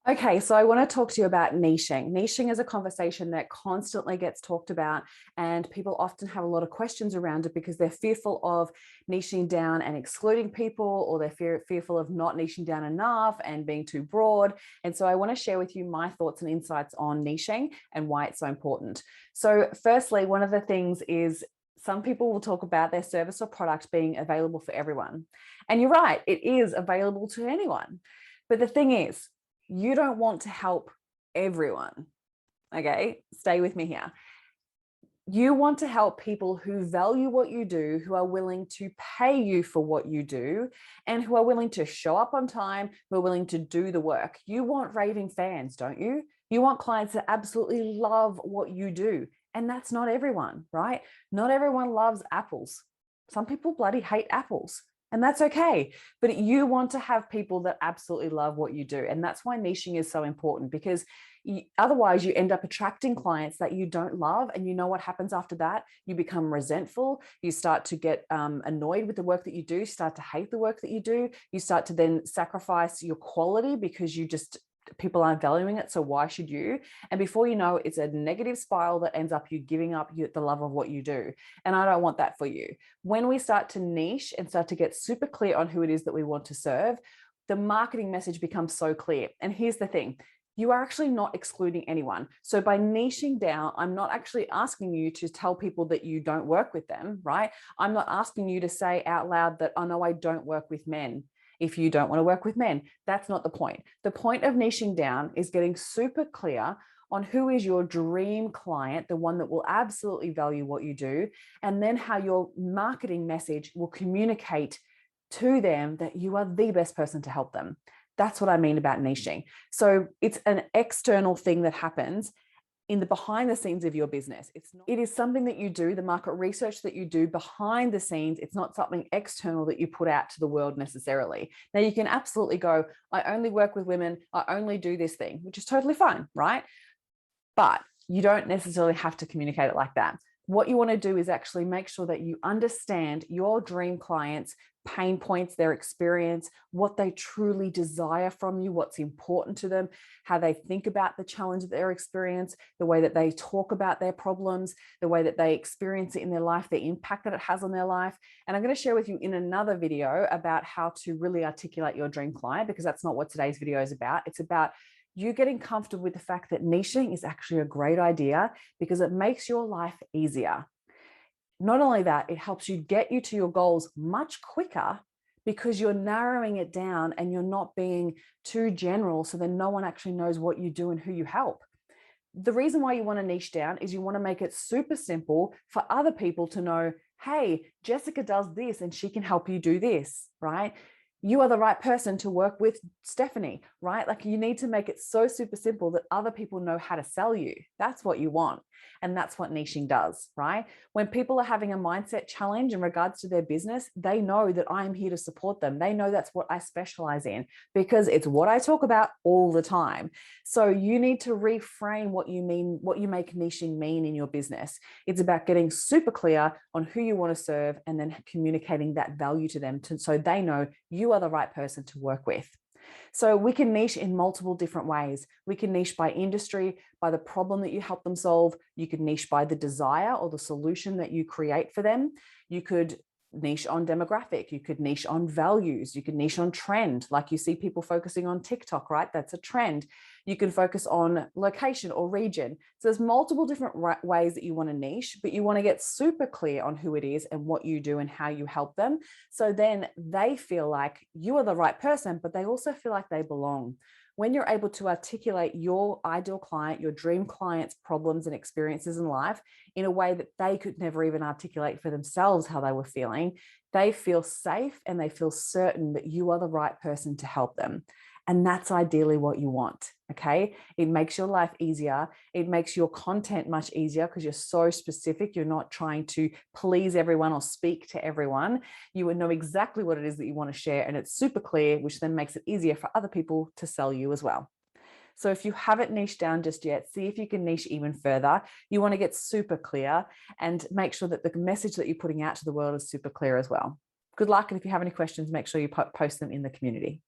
Okay, so I want to talk to you about niching. Niching is a conversation that constantly gets talked about, and people often have a lot of questions around it because they're fearful of niching down and excluding people, or they're fearful of not niching down enough and being too broad. And so I want to share with you my thoughts and insights on niching and why it's so important. So firstly, one of the things is some people will talk about their service or product being available for everyone. And you're right, it is available to anyone. But the thing is, you don't want to help everyone. Okay, stay with me here. You want to help people who value what you do, who are willing to pay you for what you do, and who are willing to show up on time, who are willing to do the work. You want raving fans, don't you? You want clients that absolutely love what you do. And that's not everyone, right? Not everyone loves apples. Some people bloody hate apples. And that's okay. But you want to have people that absolutely love what you do. And that's why niching is so important, because otherwise you end up attracting clients that you don't love. And you know what happens after that? You become resentful. You start to get annoyed with the work that you do, start to hate the work that you do. You start to then sacrifice your quality because people aren't valuing it. So why should you? And before you know, it's a negative spiral that ends up you giving up the love of what you do. And I don't want that for you. When we start to niche and start to get super clear on who it is that we want to serve, the marketing message becomes so clear. And here's the thing. You are actually not excluding anyone. So by niching down, I'm not actually asking you to tell people that you don't work with them, right? I'm not asking you to say out loud that, oh no, I don't work with men. If you don't want to work with men, that's not the point. The point of niching down is getting super clear on who is your dream client, the one that will absolutely value what you do, and then how your marketing message will communicate to them that you are the best person to help them. That's what I mean about niching. So it's an external thing that happens in the behind the scenes of your business. It is something that you do, the market research that you do behind the scenes. It's not something external that you put out to the world necessarily. Now you can absolutely go, I only work with women, I only do this thing, which is totally fine, right? But you don't necessarily have to communicate it like that. What you want to do is actually make sure that you understand your dream clients' pain points, their experience, what they truly desire from you, what's important to them, how they think about the challenge of their experience, the way that they talk about their problems, the way that they experience it in their life, the impact that it has on their life. And I'm going to share with you in another video about how to really articulate your dream client, because that's not what today's video is about. It's about you getting comfortable with the fact that niching is actually a great idea because it makes your life easier. Not only that, it helps you get you to your goals much quicker because you're narrowing it down and you're not being too general, so then no one actually knows what you do and who you help. The reason why you want to niche down is you want to make it super simple for other people to know, hey, Jessica does this and she can help you do this, right? You are the right person to work with Stephanie, right? Like you need to make it so super simple that other people know how to sell you. That's what you want. And that's what niching does, right? When people are having a mindset challenge in regards to their business, they know that I am here to support them. They know that's what I specialize in because it's what I talk about all the time. So you need to reframe what you mean, what you make niching mean in your business. It's about getting super clear on who you want to serve and then communicating that value to them so they know you are the right person to work with. So we can niche in multiple different ways. We can niche by industry, by the problem that you help them solve. You could niche by the desire or the solution that you create for them. You could niche on demographic. You could niche on values. You could niche on trend. Like you see people focusing on TikTok, right? That's a trend. You can focus on location or region. So there's multiple different ways that you want to niche, but you want to get super clear on who it is and what you do and how you help them. So then they feel like you are the right person, but they also feel like they belong. When you're able to articulate your ideal client, your dream client's problems and experiences in life in a way that they could never even articulate for themselves how they were feeling, they feel safe and they feel certain that you are the right person to help them. And that's ideally what you want. Okay. It makes your life easier. It makes your content much easier because you're so specific. You're not trying to please everyone or speak to everyone. You would know exactly what it is that you want to share, and it's super clear, which then makes it easier for other people to sell you as well. So if you haven't niched down just yet, see if you can niche even further. You want to get super clear and make sure that the message that you're putting out to the world is super clear as well. Good luck. And if you have any questions, make sure you post them in the community.